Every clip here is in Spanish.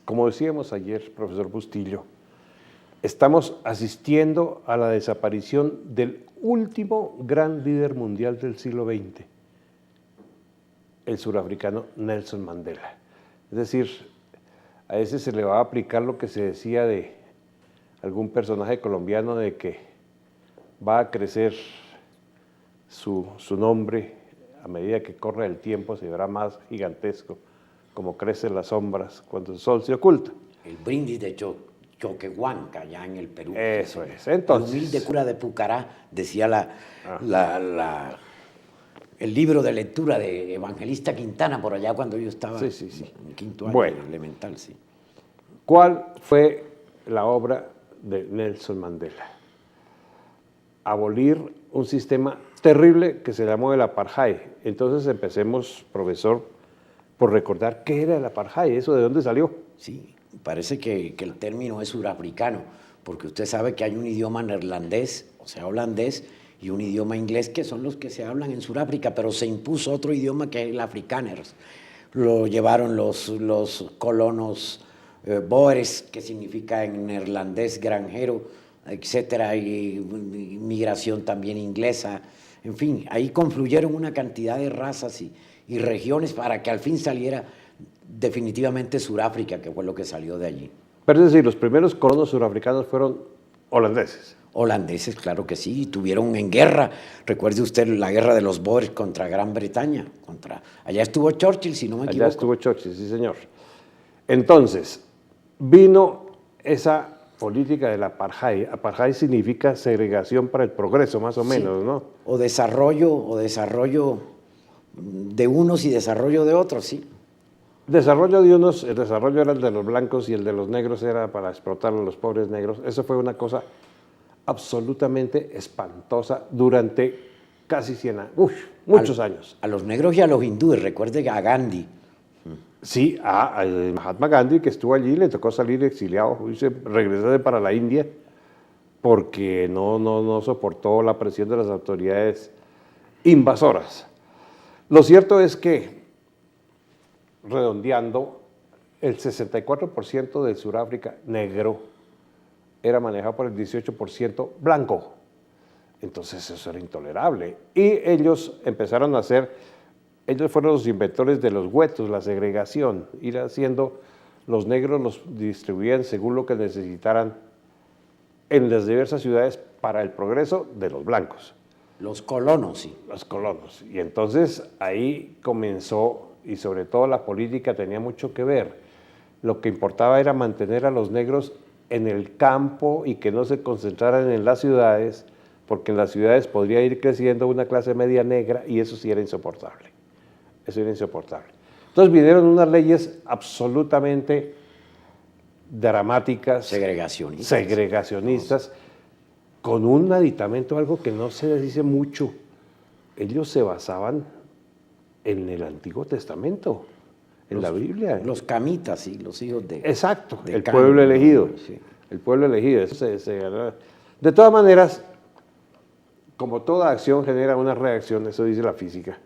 Como decíamos ayer, profesor Bustillo, estamos asistiendo a la desaparición del último gran líder mundial del siglo XX, el surafricano Nelson Mandela. Es decir, a ese se le va a aplicar lo que se decía de algún personaje colombiano, de que va a crecer su nombre a medida que corre el tiempo, se verá más gigantesco, como crecen las sombras cuando el sol se oculta. El brindis de Choquehuanca, allá en el Perú. Eso es. Entonces, el humilde cura de Pucará, decía el libro de lectura de Evangelista Quintana, por allá cuando yo estaba sí. en quinto año elemental. Sí. ¿Cuál fue la obra de Nelson Mandela? Abolir un sistema terrible que se llamó el apartheid. Entonces empecemos, profesor, por recordar qué era el apartheid, eso de dónde salió. Sí, parece que el término es surafricano, porque usted sabe que hay un idioma neerlandés, o sea, holandés, y un idioma inglés que son los que se hablan en Sudáfrica, pero se impuso otro idioma que es el afrikaner. Lo llevaron los colonos boers, que significa en neerlandés granjero, etcétera, y migración también inglesa. En fin, ahí confluyeron una cantidad de razas y regiones para que al fin saliera definitivamente Sudáfrica, que fue lo que salió de allí. Pero es decir, los primeros colonos surafricanos fueron holandeses. Holandeses, claro que sí, tuvieron en guerra, recuerde usted la guerra de los Boers contra Gran Bretaña, allá estuvo Churchill, si no me equivoco. Allá estuvo Churchill, sí señor. Entonces, vino esa política del apartheid. Apartheid significa segregación para el progreso, más o menos, ¿no? O desarrollo de unos y desarrollo de otros, sí. Desarrollo de unos, el desarrollo era el de los blancos y el de los negros era para explotar a los pobres negros. Eso fue una cosa absolutamente espantosa durante casi 100 años, muchos años. A los negros y a los hindúes, recuerde a Gandhi. Sí, a Mahatma Gandhi, que estuvo allí, le tocó salir exiliado, regresar para la India porque no soportó la presión de las autoridades invasoras. Lo cierto es que, redondeando, el 64% de Sudáfrica negro era manejado por el 18% blanco. Entonces eso era intolerable. Y ellos empezaron a ellos fueron los inventores de los guetos, la segregación, ir haciendo, los negros los distribuían según lo que necesitaran en las diversas ciudades para el progreso de los blancos. Los colonos, sí. Los colonos. Y entonces ahí comenzó, y sobre todo la política tenía mucho que ver. Lo que importaba era mantener a los negros en el campo y que no se concentraran en las ciudades, porque en las ciudades podría ir creciendo una clase media negra y eso sí era insoportable. Eso era insoportable. Entonces vinieron unas leyes absolutamente dramáticas, segregacionistas, con un aditamento, algo que no se dice mucho. Ellos se basaban en el Antiguo Testamento, en la Biblia. Los camitas, sí, los hijos de... Exacto, el pueblo elegido. Sí. El pueblo elegido. Eso de todas maneras, como toda acción genera una reacción, eso dice la física,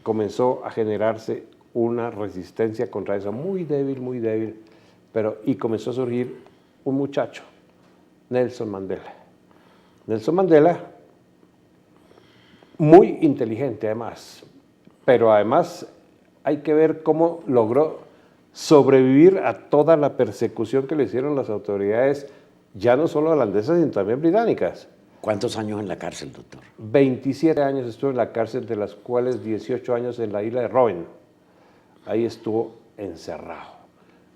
comenzó a generarse una resistencia contra eso, muy débil, y comenzó a surgir un muchacho, Nelson Mandela. Nelson Mandela, muy inteligente además, pero además hay que ver cómo logró sobrevivir a toda la persecución que le hicieron las autoridades, ya no solo holandesas, sino también británicas. ¿Cuántos años en la cárcel, doctor? 27 años estuvo en la cárcel, de las cuales 18 años en la isla de Robben. Ahí estuvo encerrado.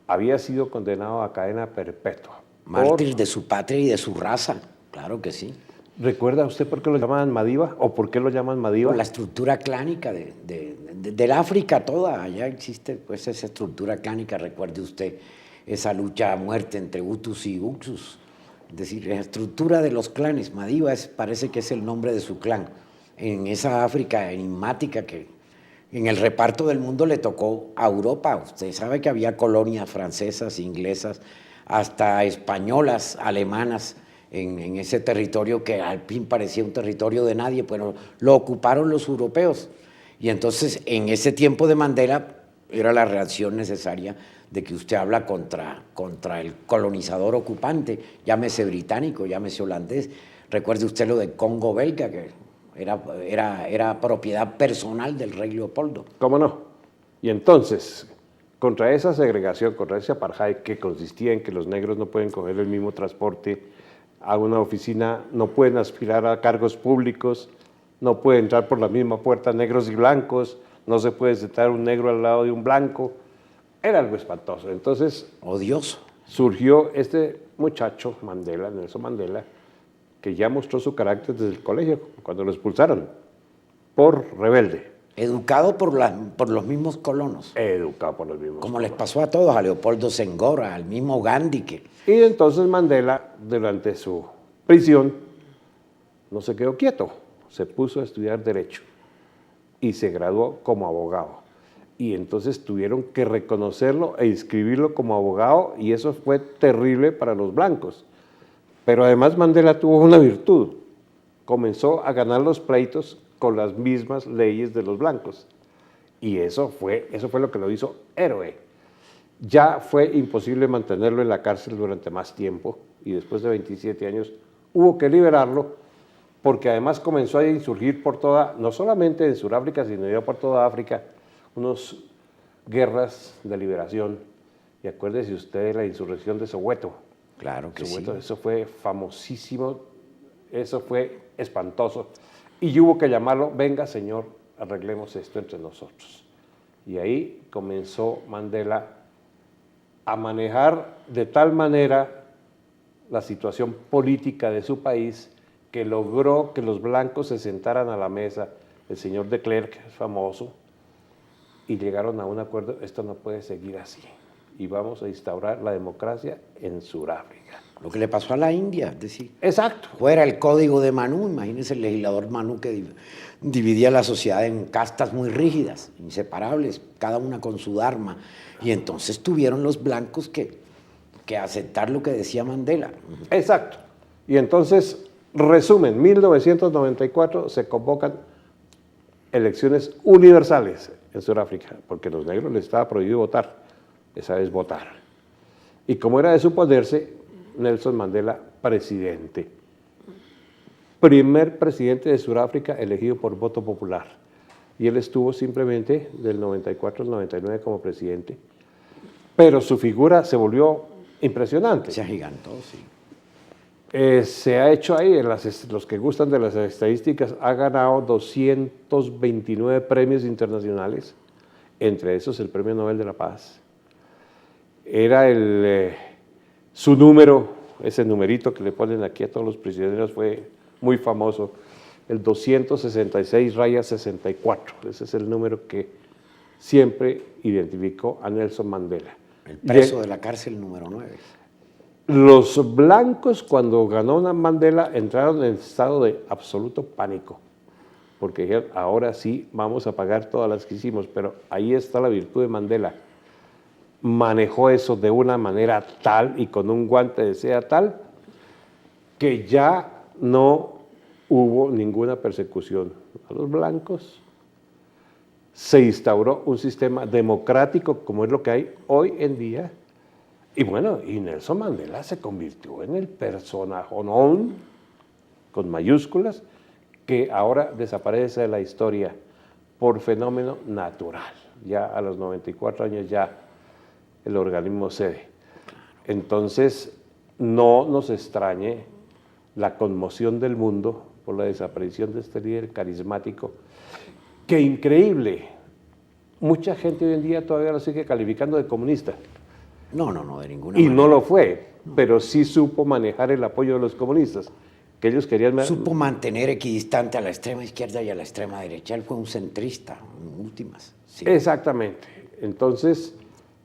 Había sido condenado a cadena perpetua. Mártir de su patria y de su raza, claro que sí. ¿Recuerda usted por qué lo llaman Madiba o por qué lo llaman Madiba? Por la estructura clánica del África toda. Allá existe pues esa estructura clánica, recuerde usted, esa lucha a muerte entre Hutus y Hutsus. Es decir, la estructura de los clanes. Madiba parece que es el nombre de su clan. En esa África enigmática que en el reparto del mundo le tocó a Europa. Usted sabe que había colonias francesas, inglesas, hasta españolas, alemanas, en ese territorio que al fin parecía un territorio de nadie, pero lo ocuparon los europeos. Y entonces, en ese tiempo de Mandela, Era la reacción necesaria de que usted habla contra el colonizador ocupante, llámese británico, llámese holandés. Recuerde usted lo de Congo belga, que era propiedad personal del rey Leopoldo. ¿Cómo no? Y entonces, contra esa segregación, contra ese apartheid que consistía en que los negros no pueden coger el mismo transporte a una oficina, no pueden aspirar a cargos públicos, no pueden entrar por la misma puerta negros y blancos, no se puede sentar un negro al lado de un blanco, era algo espantoso. Entonces, Odioso. surgió este muchacho, Mandela, Nelson Mandela, que ya mostró su carácter desde el colegio, cuando lo expulsaron, por rebelde. Educado por los mismos colonos. Educado por los mismos. Como les pasó a todos, a Leopoldo Senghora, al mismo Gandhi. Y entonces Mandela, durante su prisión, no se quedó quieto, se puso a estudiar Derecho y se graduó como abogado. Y entonces tuvieron que reconocerlo e inscribirlo como abogado, y eso fue terrible para los blancos. Pero además Mandela tuvo una virtud, comenzó a ganar los pleitos con las mismas leyes de los blancos. Y eso fue lo que lo hizo héroe. Ya fue imposible mantenerlo en la cárcel durante más tiempo, y después de 27 años hubo que liberarlo, porque además comenzó a insurgir por toda, no solamente en Sudáfrica, sino ya por toda África, unas guerras de liberación. Y acuérdese usted de la insurrección de Soweto. Claro que Soweto, sí. eso fue famosísimo, eso fue espantoso. Y hubo que llamarlo, venga señor, arreglemos esto entre nosotros. Y ahí comenzó Mandela a manejar de tal manera la situación política de su país que logró que los blancos se sentaran a la mesa, el señor de Klerk es famoso, y llegaron a un acuerdo, esto no puede seguir así, y vamos a instaurar la democracia en Sudáfrica. Lo que le pasó a la India, es decir, Exacto. fuera el código de Manú, imagínense el legislador Manú que dividía la sociedad en castas muy rígidas, inseparables, cada una con su dharma, y entonces tuvieron los blancos que aceptar lo que decía Mandela. Exacto. Y entonces, resumen, 1994 se convocan elecciones universales en Sudáfrica, porque a los negros les estaba prohibido votar, esa vez votar. Y como era de suponerse, Nelson Mandela, presidente. Primer presidente de Sudáfrica elegido por voto popular. Y él estuvo simplemente del 94 al 99 como presidente, pero su figura se volvió impresionante. Se agigantó, sí. Se ha hecho ahí, los que gustan de las estadísticas, ha ganado 229 premios internacionales, entre esos el Premio Nobel de la Paz. Era su número, ese numerito que le ponen aquí a todos los prisioneros, fue muy famoso, el 266-64, ese es el número que siempre identificó a Nelson Mandela. El preso de la cárcel número 9. Los blancos, cuando ganó Mandela, entraron en estado de absoluto pánico, porque dijeron, ahora sí vamos a pagar todas las que hicimos, pero ahí está la virtud de Mandela. Manejó eso de una manera tal y con un guante de seda tal, que ya no hubo ninguna persecución a los blancos. Se instauró un sistema democrático como es lo que hay hoy en día. Y bueno, y Nelson Mandela se convirtió en el personajonón, con mayúsculas, que ahora desaparece de la historia por fenómeno natural. Ya a los 94 años ya el organismo cede. Entonces, no nos extrañe la conmoción del mundo por la desaparición de este líder carismático, que increíble, mucha gente hoy en día todavía lo sigue calificando de comunista. No, de ninguna y manera. no lo fue, pero sí supo manejar el apoyo de los comunistas, que ellos querían... Supo mantener equidistante a la extrema izquierda y a la extrema derecha. Él fue un centrista, en últimas. Sí. Exactamente. Entonces,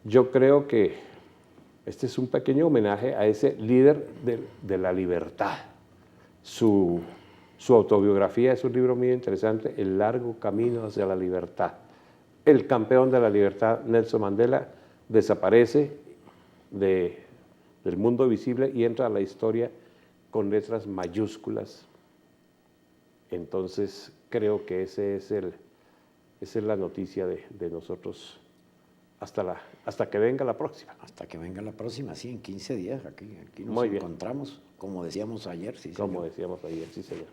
yo creo que este es un pequeño homenaje a ese líder de la libertad. Su autobiografía es un libro muy interesante, El largo camino hacia la libertad. El campeón de la libertad, Nelson Mandela, desaparece del mundo visible y entra a la historia con letras mayúsculas. Entonces creo que esa es la noticia de nosotros hasta que venga la próxima. Hasta que venga la próxima, sí, en 15 días. Aquí nos Muy bien. encontramos, como decíamos ayer. Sí, Como señor. decíamos ayer, sí, señor.